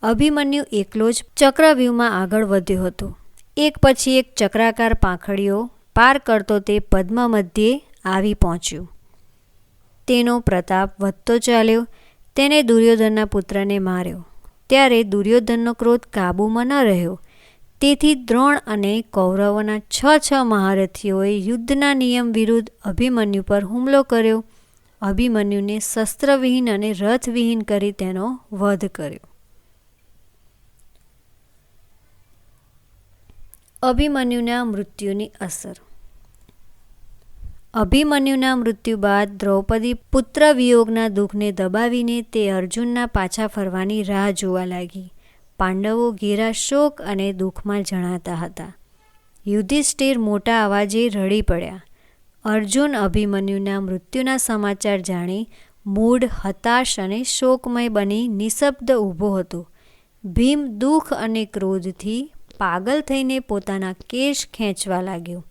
અભિમન્યુ એકલો જ ચક્રવ્યૂહમાં આગળ વધ્યો હતો. એક પછી એક ચક્રાકાર પાંખડીઓ પાર કરતો તે પદ્મ મધ્યે આવી પહોંચ્યો. તેનો પ્રતાપ વધતો ચાલ્યો. તેને દુર્યોધનના પુત્રને માર્યો. ત્યારે દુર્યોધનનો ક્રોધ કાબૂમાં ન રહ્યો. તેથી દ્રોણ અને કૌરવોના 6 મહારથીઓએ યુદ્ધના નિયમ વિરુદ્ધ અભિમન્યુ પર હુમલો કર્યો. અભિમન્યુને શસ્ત્રવિહીન અને રથવિહીન કરી તેનો વધ કર્યો. અભિમન્યુના મૃત્યુની અસર. અભિમન્યુના મૃત્યુ બાદ દ્રૌપદી પુત્ર વિયોગના દુઃખને દબાવીને તે અર્જુનના પાછા ફરવાની રાહ જોવા લાગી. પાંડવો ઘેરા શોક અને દુઃખમાં જણાતા હતા. યુધિષ્ઠિર મોટા અવાજે રડી પડ્યા. અર્જુન અભિમન્યુના મૃત્યુના સમાચાર જાણી મૂઢ, હતાશ અને શોકમય બની નિશબ્દ ઊભો હતો. ભીમ દુઃખ અને ક્રોધથી પાગલ થઈને પોતાના કેશ ખેંચવા લાગ્યો.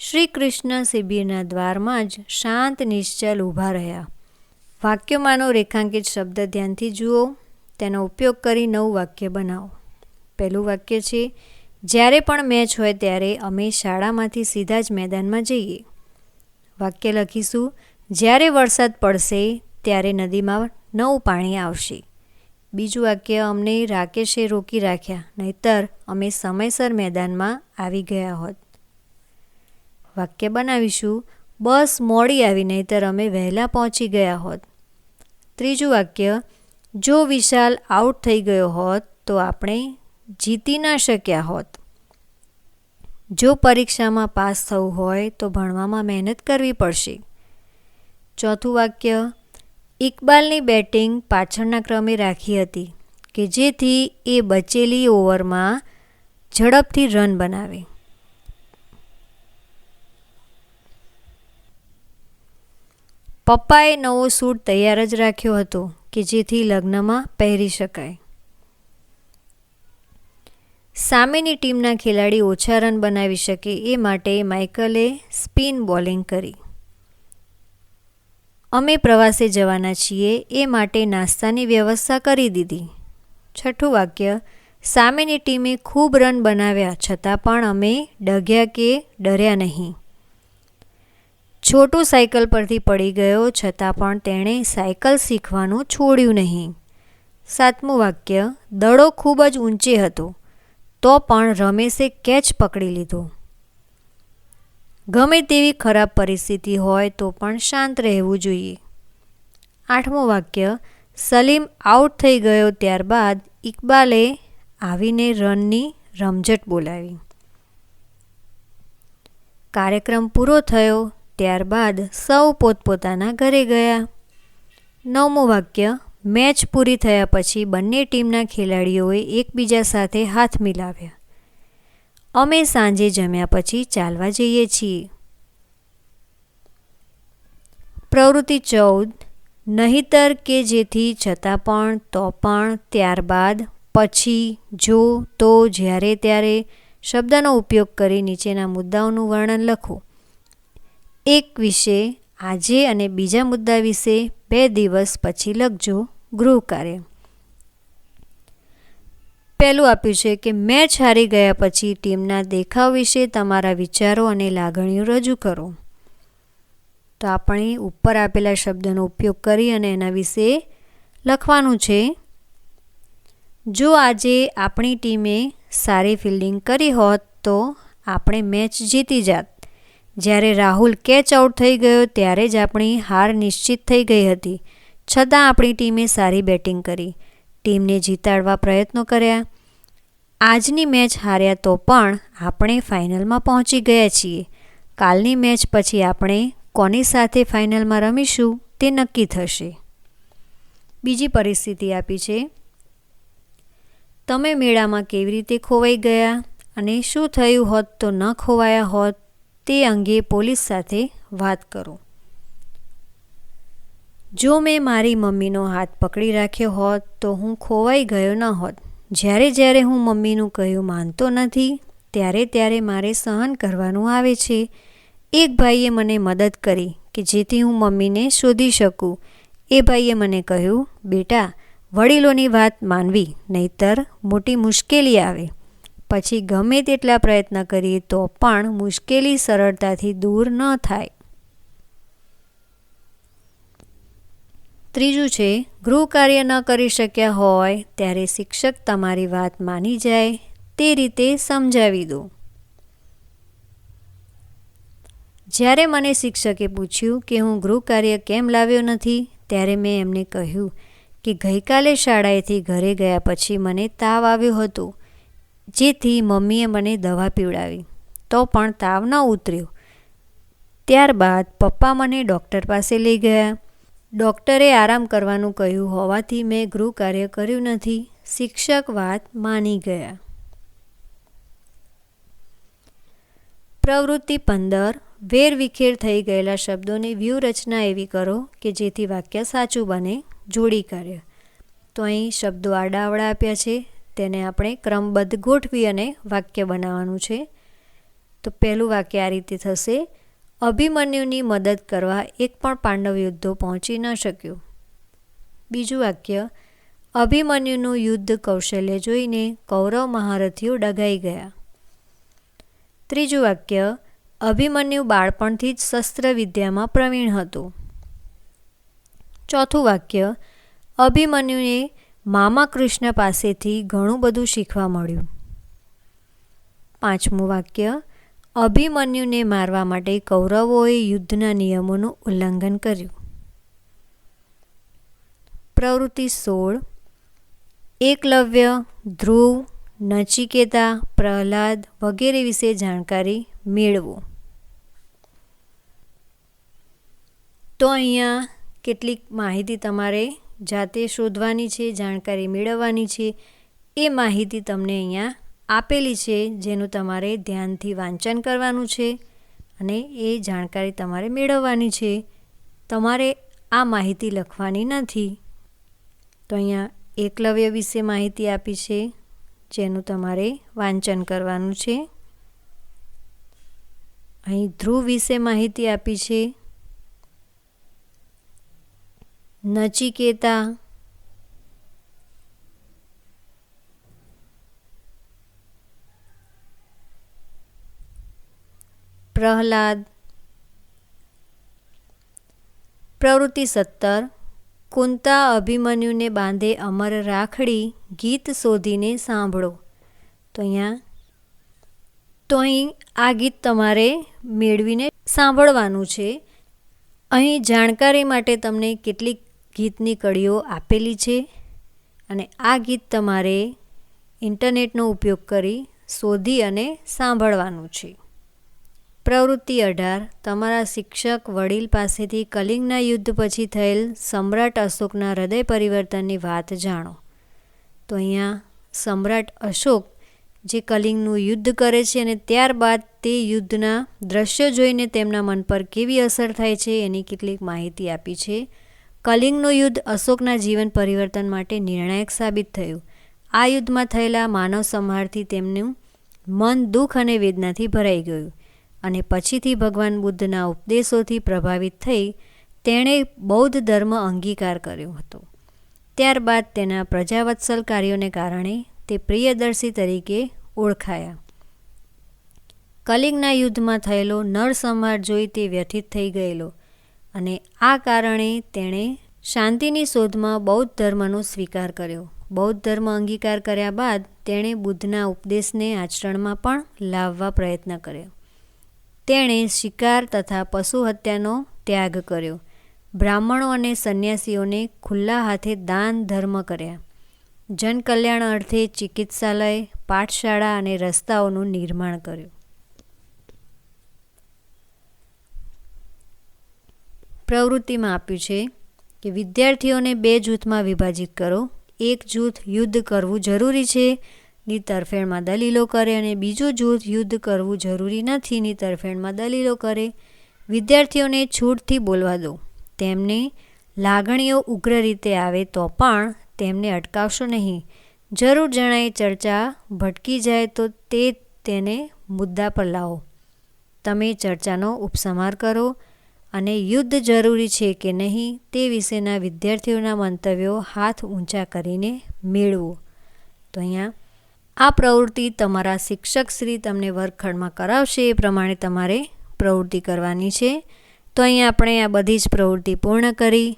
શ્રી કૃષ્ણ શિબિરના દ્વારમાં જ શાંત નિશ્ચલ ઊભા રહ્યા. વાક્યમાંનો રેખાંકિત શબ્દ ધ્યાનથી જુઓ. તેનો ઉપયોગ કરી નવું વાક્ય બનાવો. પહેલું વાક્ય છે, જ્યારે પણ મેચ હોય ત્યારે અમે શાળામાંથી સીધા જ મેદાનમાં જઈએ. વાક્ય લખીશું, જ્યારે વરસાદ પડશે ત્યારે નદીમાં નવું પાણી આવશે. બીજું વાક્ય, અમને રાકેશે રોકી રાખ્યા, નહીતર અમે સમયસર મેદાનમાં આવી ગયા હોત. વાક્ય બનાવીશું, બસ મોડી આવી, નહીતર અમે વહેલા પહોંચી ગયા હોત. ત્રીજું વાક્ય, જો વિશાલ આઉટ થઈ ગયો હોત તો આપણે જીતી ના શક્યા હોત. જો પરીક્ષામાં પાસ થવું હોય તો ભણવામાં મહેનત કરવી પડશે. ચોથું વાક્ય, ઇકબાલની બેટિંગ પાછળના ક્રમે રાખી હતી કે જેથી એ બચેલી ઓવરમાં ઝડપથી રન બનાવે. પપ્પાએ નવો સૂટ તૈયાર જ રાખ્યો હતો કે જેથી લગ્નમાં પહેરી શકાય. સામેની ટીમના ખેલાડી ઓછા રન બનાવી શકે એ માટે માઇકલે સ્પિન બોલિંગ કરી. અમે પ્રવાસે જવાના છીએ એ માટે નાસ્તાની વ્યવસ્થા કરી દીધી. છઠ્ઠું વાક્ય, સામેની ટીમે ખૂબ રન બનાવ્યા છતાં પણ અમે ડગ્યા કે ડર્યા નહીં. છોટું સાયકલ પરથી પડી ગયો છતાં પણ તેણે સાયકલ શીખવાનું છોડ્યું નહીં. સાતમું વાક્ય, દડો ખૂબ જ ઊંચે હતો તો પણ રમેશે કેચ પકડી લીધો. ગમે તેવી ખરાબ પરિસ્થિતિ હોય તો પણ શાંત રહેવું જોઈએ. આઠમું વાક્ય, સલીમ આઉટ થઈ ગયો ત્યારબાદ ઇકબાલે આવીને રનની રમઝટ બોલાવી. કાર્યક્રમ પૂરો થયો ત્યારબાદ સૌ પોતપોતાના ઘરે ગયા. નવમું વાક્ય, મેચ પૂરી થયા પછી બંને ટીમના ખેલાડીઓએ એકબીજા સાથે હાથ મિલાવ્યા. અમે સાંજે જમ્યા પછી ચાલવા જઈએ છીએ. પ્રવૃત્તિ 14, નહીતર કે જેથી, છતાં પણ, તો પણ, ત્યારબાદ, પછી, જો, તો, જ્યારે, ત્યારે શબ્દનો ઉપયોગ કરી નીચેના મુદ્દાઓનું વર્ણન લખો. એક વિશે આજે અને બીજા મુદ્દા વિશે 2 દિવસ પછી લખજો. ગૃહ કાર્ય. પહેલું આપ્યું છે કે મેચ હારી ગયા પછી ટીમના દેખાવ વિશે તમારા વિચારો અને લાગણીઓ રજૂ કરો. તો આપણે ઉપર આપેલા શબ્દનો ઉપયોગ કરી અને એના વિશે લખવાનું છે. જો આજે આપણી ટીમે સારી ફિલ્ડિંગ કરી હોત તો આપણે મેચ જીતી જાત. જ્યારે રાહુલ કેચ આઉટ થઈ ગયો ત્યારે જ આપણી હાર નિશ્ચિત થઈ ગઈ હતી. છતાં આપણી ટીમે સારી બેટિંગ કરી, ટીમને જીતાડવા પ્રયત્નો કર્યા. આજની મેચ હાર્યા તો પણ આપણે ફાઇનલમાં પહોંચી ગયા છીએ. કાલની મેચ પછી આપણે કોની સાથે ફાઇનલમાં રમીશું તે નક્કી થશે. બીજી પરિસ્થિતિ આપી છે, તમે મેળામાં કેવી રીતે ખોવાઈ ગયા અને શું થયું હોત તો ન ખોવાયા હોત તે અંગે પોલીસ સાથે વાત કરો. જો મેં મારી મમ્મીનો હાથ પકડી રાખ્યો હોત તો હું ખોવાઈ ગયો ન હોત. જ્યારે હું મમ્મીનું કહ્યું માનતો નથી ત્યારે મારે સહન કરવાનું આવે છે. એક ભાઈએ મને મદદ કરી કે જેથી હું મમ્મીને શોધી શકું. એ ભાઈએ મને કહ્યું, બેટા, વડીલોની વાત માનવી, નહીતર મોટી મુશ્કેલી આવે. પછી ગમે તેટલા પ્રયત્ન કરીએ તો પણ મુશ્કેલી સરળતાથી દૂર ન થાય. ત્રીજું છે, ગૃહ કાર્ય ન કરી શક્યા હોય ત્યારે શિક્ષક તમારી વાત માની જાય તે રીતે સમજાવી દો. જ્યારે મને શિક્ષકે પૂછ્યું કે હું ગૃહ કાર્ય કેમ લાવ્યો નથી ત્યારે મેં એમને કહ્યું કે ગઈકાલે શાળાએથી ઘરે ગયા પછી મને તાવ આવ્યો હતો, જેથી મમ્મીએ મને દવા પીવડાવી તો પણ તાવ ન ઉતર્યો. ત્યારબાદ પપ્પા મને ડૉક્ટર પાસે લઈ ગયા. ડૉક્ટરે આરામ કરવાનું કહ્યું હોવાથી મેં ગૃહ કાર્ય કર્યું નથી. શિક્ષક વાત માની ગયા. પ્રવૃત્તિ 15, વેરવિખેર થઈ ગયેલા શબ્દોની વ્યૂહરચના એવી કરો કે જેથી વાક્ય સાચું બને. જોડી કાર્ય. તો અહીં શબ્દો આડાઅવળા આપ્યા છે, તેને આપણે ક્રમબદ્ધ ગોઠવી અને વાક્ય બનાવવાનું છે. તો પહેલું વાક્ય આ રીતે થશે, અભિમન્યુની મદદ કરવા એક પણ પાંડવ યોદ્ધો પહોંચી ન શક્યો. બીજું વાક્ય, અભિમન્યુનું યુદ્ધ કૌશલ્ય જોઈને કૌરવ મહારથીઓ ડઘાઈ ગયા. ત્રીજું વાક્ય, અભિમન્યુ બાળપણથી જ શસ્ત્ર વિદ્યામાં પ્રવીણ હતો. ચોથું વાક્ય, અભિમન્યુએ મામા કૃષ્ણ પાસેથી ઘણું બધું શીખવા મળ્યું. 5મું વાક્ય, અભિમન્યુને મારવા માટે કૌરવોએ યુદ્ધના નિયમોનું ઉલ્લંઘન કર્યું. પ્રવૃત્તિ 16, એકલવ્ય, ધ્રુવ, નચિકેતા, પ્રહલાદ વગેરે વિશે જાણકારી મેળવો. તો અહીંયા કેટલીક માહિતી તમારે જાતે શોધવાની છે, જાણકારી મેળવવાની છે. એ માહિતી તમને અહીંયા આપેલી છે, જેનું તમારે ધ્યાનથી વાંચન કરવાનું છે અને એ જાણકારી તમારે મેળવવાની છે. તમારે આ માહિતી લખવાની નથી. તો અહીંયા એકલવ્ય વિશે માહિતી આપી છે, જેનું તમારે વાંચન કરવાનું છે. અહીં ધ્રુવ વિશે માહિતી આપી છે. નચિકેતા, પ્રહલાદ. પ્રવૃત્તિ 17, કુંતા અભિમન્યુને બાંધે અમર રાખડી ગીત શોધીને સાંભળો. તો અહીં આ ગીત તમારે મેળવીને સાંભળવાનું છે. અહીં જાણકારી માટે તમને કેટલીક ગીતની કડીઓ આપેલી છે અને આ ગીત તમારે ઇન્ટરનેટનો ઉપયોગ કરી શોધી અને સાંભળવાનું છે. પ્રવૃત્તિ 18, તમારા શિક્ષક વડીલ પાસેથી કલિંગના યુદ્ધ પછી થયેલ સમ્રાટ અશોકના હૃદય પરિવર્તનની વાત જાણો. તો અહીંયા સમ્રાટ અશોક જે કલિંગનું યુદ્ધ કરે છે અને ત્યારબાદ તે યુદ્ધના દ્રશ્યો જોઈને તેમના મન પર કેવી અસર થાય છે એની કેટલીક માહિતી આપી છે. કલિંગનું યુદ્ધ અશોકના જીવન પરિવર્તન માટે નિર્ણાયક સાબિત થયું. આ યુદ્ધમાં થયેલા માનવ સંહારથી તેમનું મન દુઃખ અને વેદનાથી ભરાઈ ગયું અને પછીથી ભગવાન બુદ્ધના ઉપદેશોથી પ્રભાવિત થઈ તેણે બૌદ્ધ ધર્મ અંગીકાર કર્યો હતો. ત્યારબાદ તેના પ્રજાવત્સલ કાર્યોને કારણે તે પ્રિયદર્શી તરીકે ઓળખાયા. કલિંગના યુદ્ધમાં થયેલો નરસંહાર જોઈ તે વ્યથિત થઈ ગયેલો અને આ કારણે તેણે શાંતિની શોધમાં બૌદ્ધ ધર્મનો સ્વીકાર કર્યો. બૌદ્ધ ધર્મ અંગીકાર કર્યા બાદ તેણે બુદ્ધના ઉપદેશને આચરણમાં પણ લાવવા પ્રયત્ન કર્યો. તેણે શિકાર તથા પશુ હત્યાનો ત્યાગ કર્યો. બ્રાહ્મણો અને સંન્યાસીઓને ખુલ્લા હાથે દાન ધર્મ કર્યા. જનકલ્યાણ અર્થે ચિકિત્સાલય, પાઠશાળા અને રસ્તાઓનું નિર્માણ કર્યું. પ્રવૃત્તિમાં આપ્યું છે કે વિદ્યાર્થીઓને 2 જૂથમાં વિભાજિત કરો. એક જૂથ યુદ્ધ કરવું જરૂરી છે ની તરફેણમાં દલીલો કરે અને બીજું જૂથ યુદ્ધ કરવું જરૂરી નથી ની તરફેણમાં દલીલો કરે. વિદ્યાર્થીઓને છૂટથી બોલવા દો. તેમને લાગણીઓ ઉગ્ર રીતે આવે તો પણ તેમને અટકાવશો નહીં. જરૂર જણાય ચર્ચા ભટકી જાય તો તેને મુદ્દા પર લાવો. તમે ચર્ચાનો ઉપસંહાર કરો અને યુદ્ધ જરૂરી છે કે નહીં તે વિશેના વિદ્યાર્થીઓના મંતવ્યો હાથ ઊંચા કરીને મેળવો. તો અહીંયા આ પ્રવૃત્તિ તમારા શિક્ષકશ્રી તમને વર્ગખંડમાં કરાવશે એ પ્રમાણે તમારે પ્રવૃત્તિ કરવાની છે. તો અહીંયા આપણે આ બધી જ પ્રવૃત્તિ પૂર્ણ કરી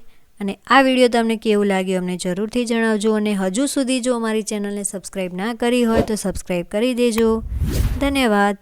અને આ વિડીયો તમને કેવું લાગ્યું અમને જરૂરથી જણાવજો અને હજુ સુધી જો અમારી ચેનલને સબસ્ક્રાઈબ ના કરી હોય તો સબસ્ક્રાઈબ કરી દેજો. ધન્યવાદ.